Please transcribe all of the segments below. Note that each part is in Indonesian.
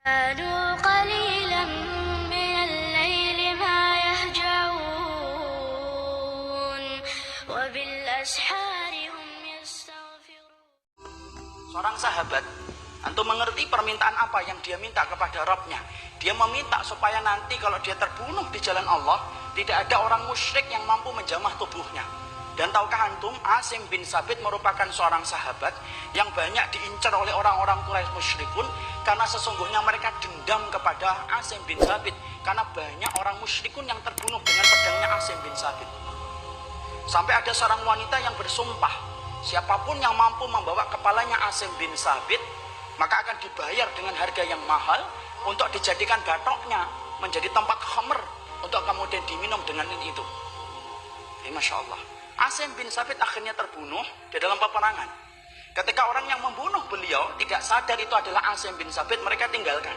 كانوا قليلا من الليل ما يهجعون وبالأسحار هم يستغفرون. Seorang sahabat, antum mengerti permintaan apa yang dia minta kepada Rabbnya? Dia meminta supaya nanti kalau dia terbunuh di jalan Allah, tidak ada orang musyrik yang mampu menjamah tubuhnya. Dan tahukah antum, Asim bin Sabit merupakan seorang sahabat yang banyak diincar oleh orang-orang Quraisy musyrikun, karena sesungguhnya mereka dendam kepada Asim bin Sabit, karena banyak orang musyrikun yang terbunuh dengan pedangnya Asim bin Sabit. Sampai ada seorang wanita yang bersumpah, siapapun yang mampu membawa kepalanya Asim bin Sabit, maka akan dibayar dengan harga yang mahal untuk dijadikan batoknya menjadi tempat khamr, untuk kemudian diminum dengan itu. Masya Allah. Asim bin Sabit akhirnya terbunuh di dalam peperangan. Ketika orang yang membunuh beliau tidak sadar itu adalah Asim bin Sabit, mereka tinggalkan.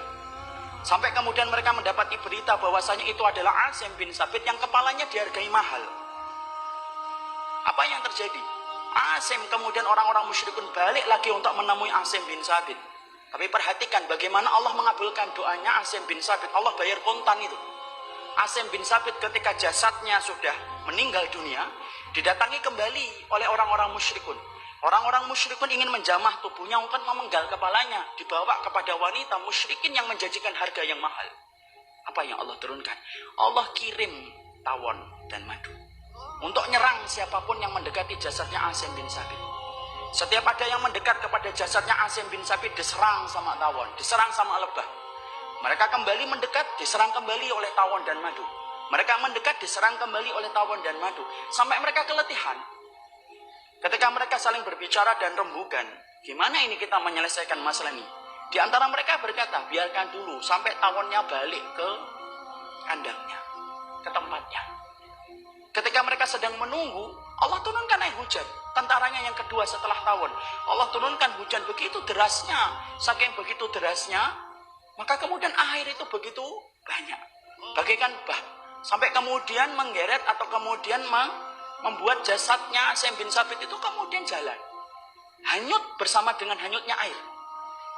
Sampai kemudian mereka mendapati berita bahwasanya itu adalah Asim bin Sabit yang kepalanya dihargai mahal. Apa yang terjadi? Asim kemudian orang-orang musyrikun balik lagi untuk menemui Asim bin Sabit. Tapi perhatikan bagaimana Allah mengabulkan doanya Asim bin Sabit. Allah bayar kontan itu. Asim bin Sabit ketika jasadnya sudah meninggal dunia, didatangi kembali oleh orang-orang musyrikun. Orang-orang musyrikun ingin menjamah tubuhnya untuk memenggal kepalanya, dibawa kepada wanita musyrikin yang menjanjikan harga yang mahal. Apa yang Allah turunkan? Allah kirim tawon dan madu untuk nyerang siapapun yang mendekati jasadnya Asim bin Sabit. Setiap ada yang mendekat kepada jasadnya Asim bin Sabit, diserang sama tawon, diserang sama lebah. Mereka kembali mendekat, diserang kembali oleh tawon dan madu. Mereka mendekat, diserang kembali oleh tawon dan madu. Sampai mereka keletihan. Ketika mereka saling berbicara dan rembukan, gimana ini kita menyelesaikan masalah ini? Di antara mereka berkata, biarkan dulu sampai tawonnya balik ke kandangnya, ke tempatnya. Ketika mereka sedang menunggu, Allah turunkan air hujan. Tentaranya yang kedua setelah tawon, Allah turunkan hujan begitu derasnya. Saking begitu derasnya, maka kemudian air itu begitu banyak, bagaikan bah, sampai kemudian menggeret atau kemudian membuat jasadnya Asim bin Sabit itu kemudian jalan, hanyut bersama dengan hanyutnya air.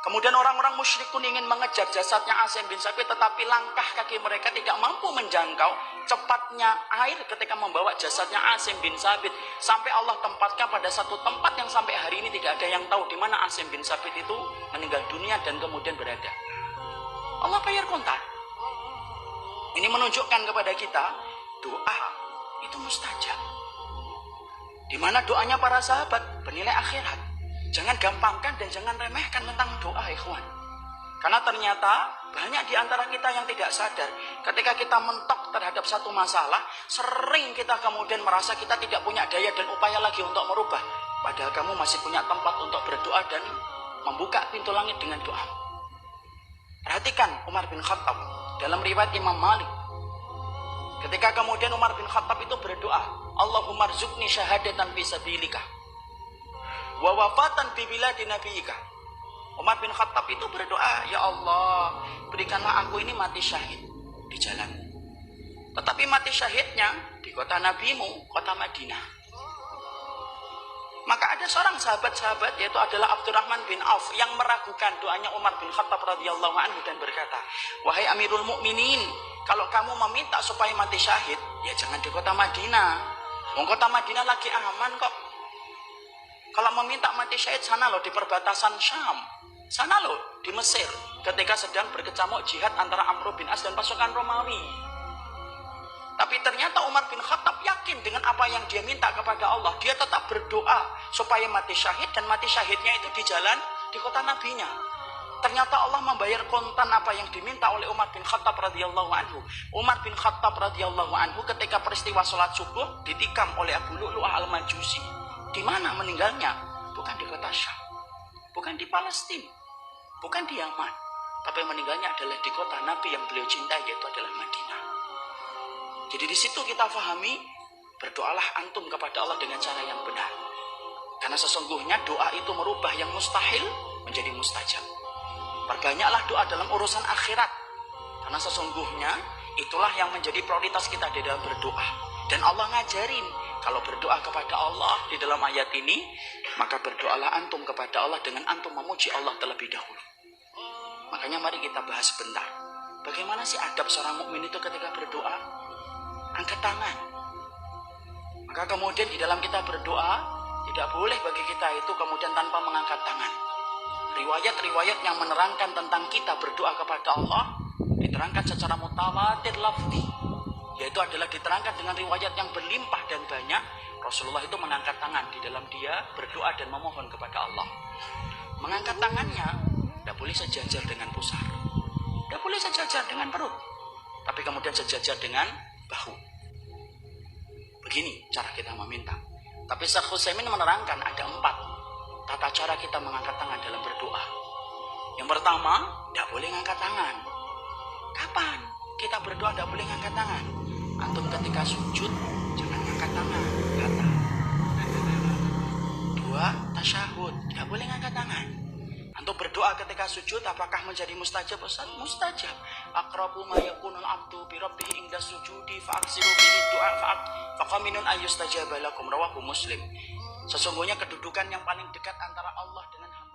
Kemudian orang-orang musyrikun ingin mengejar jasadnya Asim bin Sabit, tetapi langkah kaki mereka tidak mampu menjangkau cepatnya air ketika membawa jasadnya Asim bin Sabit, sampai Allah tempatkan pada satu tempat yang sampai hari ini tidak ada yang tahu di mana Asim bin Sabit itu meninggal dunia dan kemudian berada. Allah bayar kontan. Ini menunjukkan kepada kita doa itu mustajab. Di mana doanya para sahabat bernilai akhirat. Jangan gampangkan dan jangan remehkan tentang doa, ikhwan. Karena ternyata banyak di antara kita yang tidak sadar, ketika kita mentok terhadap satu masalah, sering kita kemudian merasa kita tidak punya daya dan upaya lagi untuk merubah. Padahal kamu masih punya tempat untuk berdoa dan membuka pintu langit dengan doa. Perhatikan Umar bin Khattab dalam riwayat Imam Malik. Ketika kemudian Umar bin Khattab itu berdoa, Allahumma rzuqni syahadatan fi sabilika wa wafatan fi biladi nabiyika. Umar bin Khattab itu berdoa, ya Allah, berikanlah aku ini mati syahid di jalanmu. Tetapi mati syahidnya di kota nabimu, kota Madinah. Maka ada seorang sahabat-sahabat, yaitu adalah Abdurrahman bin Auf, yang meragukan doanya Umar bin Khattab radhiyallahu anhu dan berkata, wahai Amirul Mukminin, kalau kamu meminta supaya mati syahid, ya jangan di kota Madinah. Kota Madinah lagi aman kok. Kalau meminta mati syahid, sana loh di perbatasan Syam, sana loh di Mesir, ketika sedang berkecamuk jihad antara Amr bin As dan pasukan Romawi. Tapi ternyata Umar bin Khattab yakin dengan apa yang dia minta kepada Allah. Dia tetap berdoa supaya mati syahid, dan mati syahidnya itu di jalan di kota nabinya. Ternyata Allah membayar kontan apa yang diminta oleh Umar bin Khattab radhiyallahu anhu. Umar bin Khattab radhiyallahu anhu ketika peristiwa sholat subuh ditikam oleh Abu Lu'lu'ah al-Majusi. Di mana meninggalnya? Bukan di kota Syam, bukan di Palestina, bukan di Yaman, tapi meninggalnya adalah di kota Nabi yang beliau cintai, yaitu adalah Madinah. Jadi di situ kita fahami, berdoalah antum kepada Allah dengan cara yang benar. Karena sesungguhnya doa itu merubah yang mustahil menjadi mustajab. Perbanyaklah doa dalam urusan akhirat. Karena sesungguhnya itulah yang menjadi prioritas kita di dalam berdoa. Dan Allah ngajarin, kalau berdoa kepada Allah di dalam ayat ini, maka berdoalah antum kepada Allah dengan antum memuji Allah terlebih dahulu. Makanya mari kita bahas sebentar. Bagaimana sih adab seorang mukmin itu ketika berdoa? Angkat tangan. Maka kemudian di dalam kita berdoa, tidak boleh bagi kita itu kemudian tanpa mengangkat tangan. Riwayat-riwayat yang menerangkan tentang kita berdoa kepada Allah diterangkan secara mutawatir lafzi, yaitu adalah diterangkan dengan riwayat yang berlimpah dan banyak. Rasulullah itu mengangkat tangan di dalam dia berdoa dan memohon kepada Allah. Mengangkat tangannya tidak boleh sejajar dengan pusar, tidak boleh sejajar dengan perut, tapi kemudian sejajar dengan bahu. Begini cara kita meminta. Tapi Syekh Utsaimin menerangkan ada 4 tata cara kita mengangkat tangan dalam berdoa. Yang pertama, tidak boleh ngangkat tangan. Kapan kita berdoa tidak boleh ngangkat tangan? Antum ketika sujud jangan ngangkat tangan. Kata. 2, tasyahud, tidak boleh ngangkat tangan. Antum berdoa ketika sujud apakah menjadi mustajab? Ustaz, mustajab. Aqrabu ma yakunul abdu bi rabbih inda sujudi fa'aksiru bihi du'a faqaminun ayyustajaba lakum, rawahu Muslim. Sesungguhnya kedudukan yang paling dekat antara Allah dengan hamba